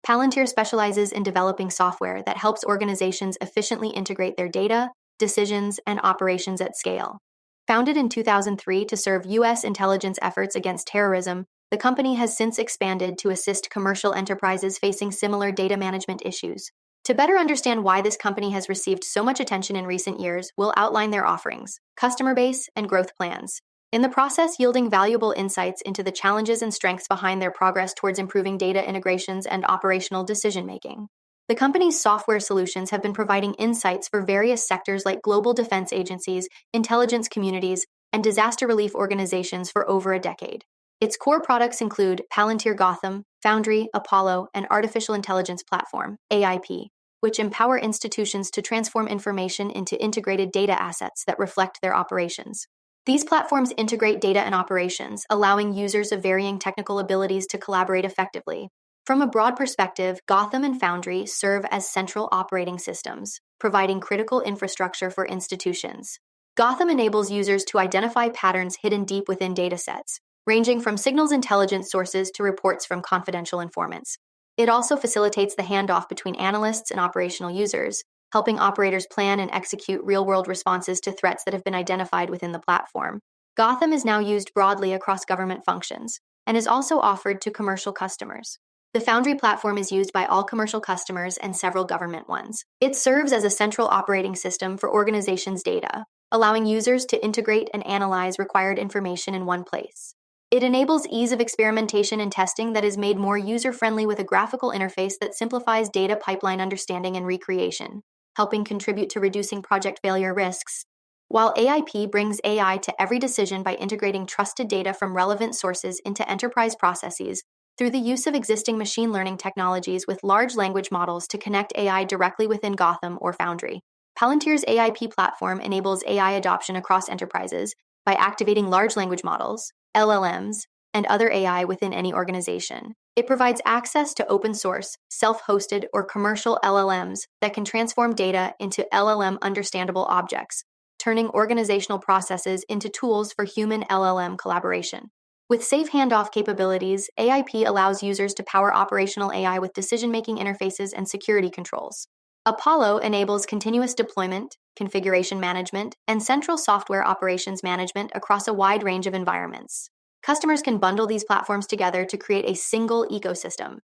Palantir specializes in developing software that helps organizations efficiently integrate their data, decisions, and operations at scale. Founded in 2003 to serve U.S. intelligence efforts against terrorism, the company has since expanded to assist commercial enterprises facing similar data management issues. To better understand why this company has received so much attention in recent years, we'll outline their offerings, customer base, and growth plans, in the process yielding valuable insights into the challenges and strengths behind their progress towards improving data integrations and operational decision-making. The company's software solutions have been providing insights for various sectors like global defense agencies, intelligence communities, and disaster relief organizations for over a decade. Its core products include Palantir Gotham, Foundry, Apollo, and Artificial Intelligence Platform, AIP, which empower institutions to transform information into integrated data assets that reflect their operations. These platforms integrate data and operations, allowing users of varying technical abilities to collaborate effectively. From a broad perspective, Gotham and Foundry serve as central operating systems, providing critical infrastructure for institutions. Gotham enables users to identify patterns hidden deep within datasets, ranging from signals intelligence sources to reports from confidential informants. It also facilitates the handoff between analysts and operational users, helping operators plan and execute real-world responses to threats that have been identified within the platform. Gotham is now used broadly across government functions, and is also offered to commercial customers. The Foundry platform is used by all commercial customers and several government ones. It serves as a central operating system for organizations' data, allowing users to integrate and analyze required information in one place. It enables ease of experimentation and testing that is made more user-friendly with a graphical interface that simplifies data pipeline understanding and recreation, helping contribute to reducing project failure risks. While AIP brings AI to every decision by integrating trusted data from relevant sources into enterprise processes, through the use of existing machine learning technologies with large language models to connect AI directly within Gotham or Foundry. Palantir's AIP platform enables AI adoption across enterprises by activating large language models, LLMs, and other AI within any organization. It provides access to open source, self-hosted, or commercial LLMs that can transform data into LLM understandable objects, turning organizational processes into tools for human LLM collaboration. With safe handoff capabilities, AIP allows users to power operational AI with decision-making interfaces and security controls. Apollo enables continuous deployment, configuration management, and central software operations management across a wide range of environments. Customers can bundle these platforms together to create a single ecosystem.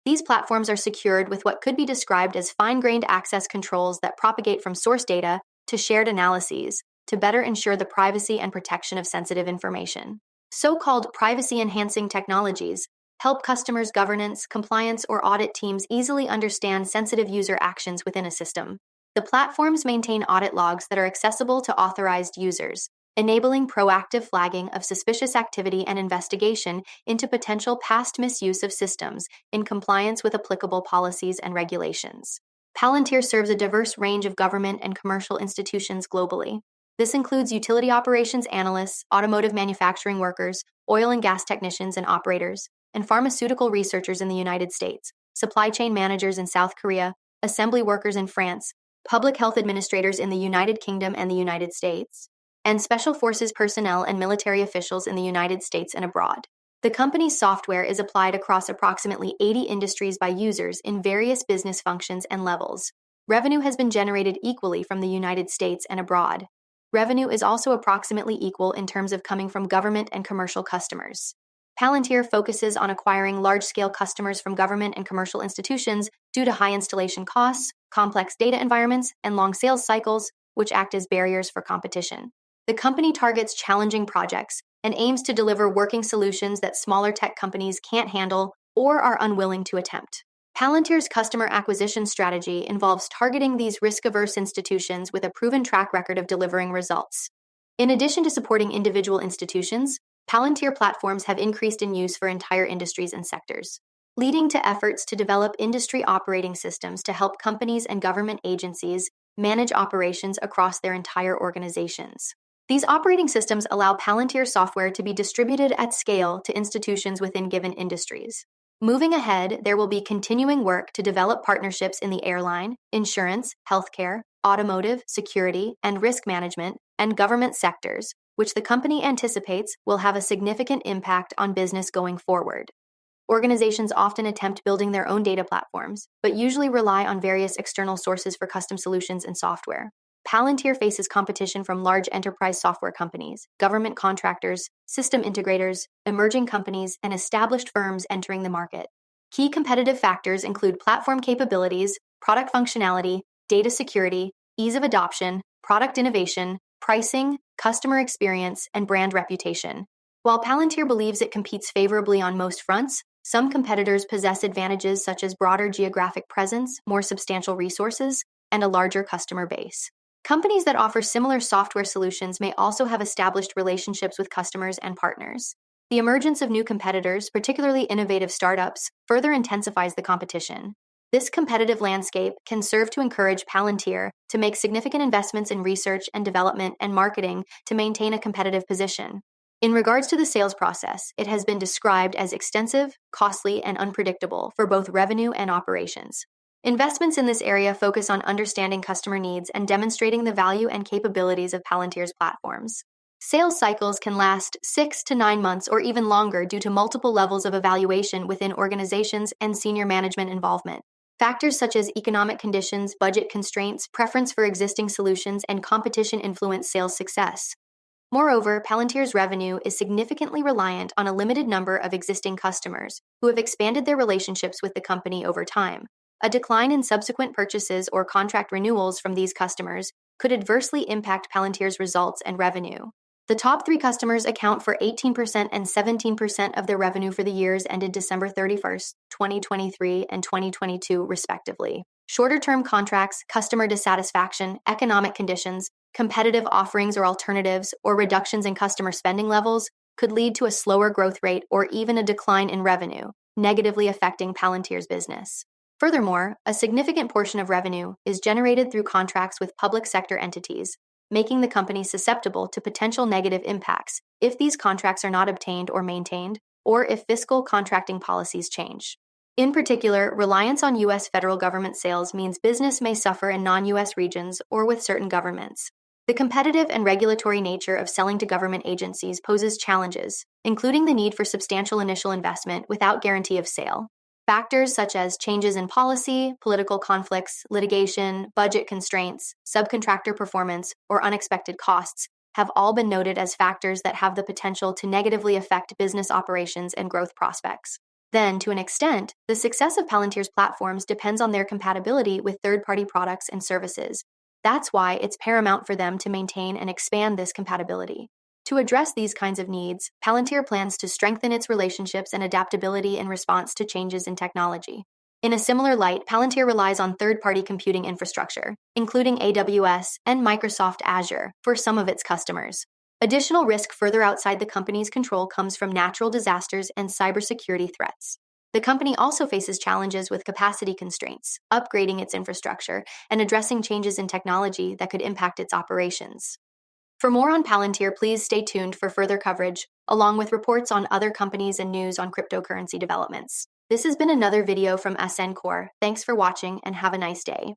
These platforms are secured with what could be described as fine-grained access controls that propagate from source data to shared analyses to better ensure the privacy and protection of sensitive information. So-called privacy-enhancing technologies help customers' governance, compliance, or audit teams easily understand sensitive user actions within a system. The platforms maintain audit logs that are accessible to authorized users, enabling proactive flagging of suspicious activity and investigation into potential past misuse of systems in compliance with applicable policies and regulations. Palantir serves a diverse range of government and commercial institutions globally. This includes utility operations analysts, automotive manufacturing workers, oil and gas technicians and operators, and pharmaceutical researchers in the United States, supply chain managers in South Korea, assembly workers in France, public health administrators in the United Kingdom and the United States, and special forces personnel and military officials in the United States and abroad. The company's software is applied across approximately 80 industries by users in various business functions and levels. Revenue has been generated equally from the United States and abroad. Revenue is also approximately equal in terms of coming from government and commercial customers. Palantir focuses on acquiring large-scale customers from government and commercial institutions due to high installation costs, complex data environments, and long sales cycles, which act as barriers for competition. The company targets challenging projects and aims to deliver working solutions that smaller tech companies can't handle or are unwilling to attempt. Palantir's customer acquisition strategy involves targeting these risk-averse institutions with a proven track record of delivering results. In addition to supporting individual institutions, Palantir platforms have increased in use for entire industries and sectors, leading to efforts to develop industry operating systems to help companies and government agencies manage operations across their entire organizations. These operating systems allow Palantir software to be distributed at scale to institutions within given industries. Moving ahead, there will be continuing work to develop partnerships in the airline, insurance, healthcare, automotive, security, and risk management, and government sectors, which the company anticipates will have a significant impact on business going forward. organizations often attempt building their own data platforms, but usually rely on various external sources for custom solutions and software. Palantir faces competition from large enterprise software companies, government contractors, system integrators, emerging companies, and established firms entering the market. Key competitive factors include platform capabilities, product functionality, data security, ease of adoption, product innovation, pricing, customer experience, and brand reputation. While Palantir believes it competes favorably on most fronts, some competitors possess advantages such as broader geographic presence, more substantial resources, and a larger customer base. Companies that offer similar software solutions may also have established relationships with customers and partners. The emergence of new competitors, particularly innovative startups, further intensifies the competition. This competitive landscape can serve to encourage Palantir to make significant investments in research and development and marketing to maintain a competitive position. In regards to the sales process, it has been described as extensive, costly, and unpredictable for both revenue and operations. Investments in this area focus on understanding customer needs and demonstrating the value and capabilities of Palantir's platforms. Sales cycles can last 6 to 9 months or even longer due to multiple levels of evaluation within organizations and senior management involvement. Factors such as economic conditions, budget constraints, preference for existing solutions, and competition influence sales success. Moreover, Palantir's revenue is significantly reliant on a limited number of existing customers who have expanded their relationships with the company over time. A decline in subsequent purchases or contract renewals from these customers could adversely impact Palantir's results and revenue. The top 3 customers account for 18% and 17% of their revenue for the years ended December 31st, 2023 and 2022, respectively. Shorter-term contracts, customer dissatisfaction, economic conditions, competitive offerings or alternatives, or reductions in customer spending levels could lead to a slower growth rate or even a decline in revenue, negatively affecting Palantir's business. Furthermore, a significant portion of revenue is generated through contracts with public sector entities, making the company susceptible to potential negative impacts if these contracts are not obtained or maintained, or if fiscal contracting policies change. In particular, reliance on U.S. federal government sales means business may suffer in non-U.S. regions or with certain governments. The competitive and regulatory nature of selling to government agencies poses challenges, including the need for substantial initial investment without guarantee of sale. Factors such as changes in policy, political conflicts, litigation, budget constraints, subcontractor performance, or unexpected costs have all been noted as factors that have the potential to negatively affect business operations and growth prospects. Then, to an extent, the success of Palantir's platforms depends on their compatibility with third-party products and services. That's why it's paramount for them to maintain and expand this compatibility. To address these kinds of needs, Palantir plans to strengthen its relationships and adaptability in response to changes in technology. In a similar light, Palantir relies on third-party computing infrastructure, including AWS and Microsoft Azure, for some of its customers. Additional risk further outside the company's control comes from natural disasters and cybersecurity threats. The company also faces challenges with capacity constraints, upgrading its infrastructure, and addressing changes in technology that could impact its operations. For more on Palantir, please stay tuned for further coverage, along with reports on other companies and news on cryptocurrency developments. This has been another video from Ascencore. Thanks for watching and have a nice day.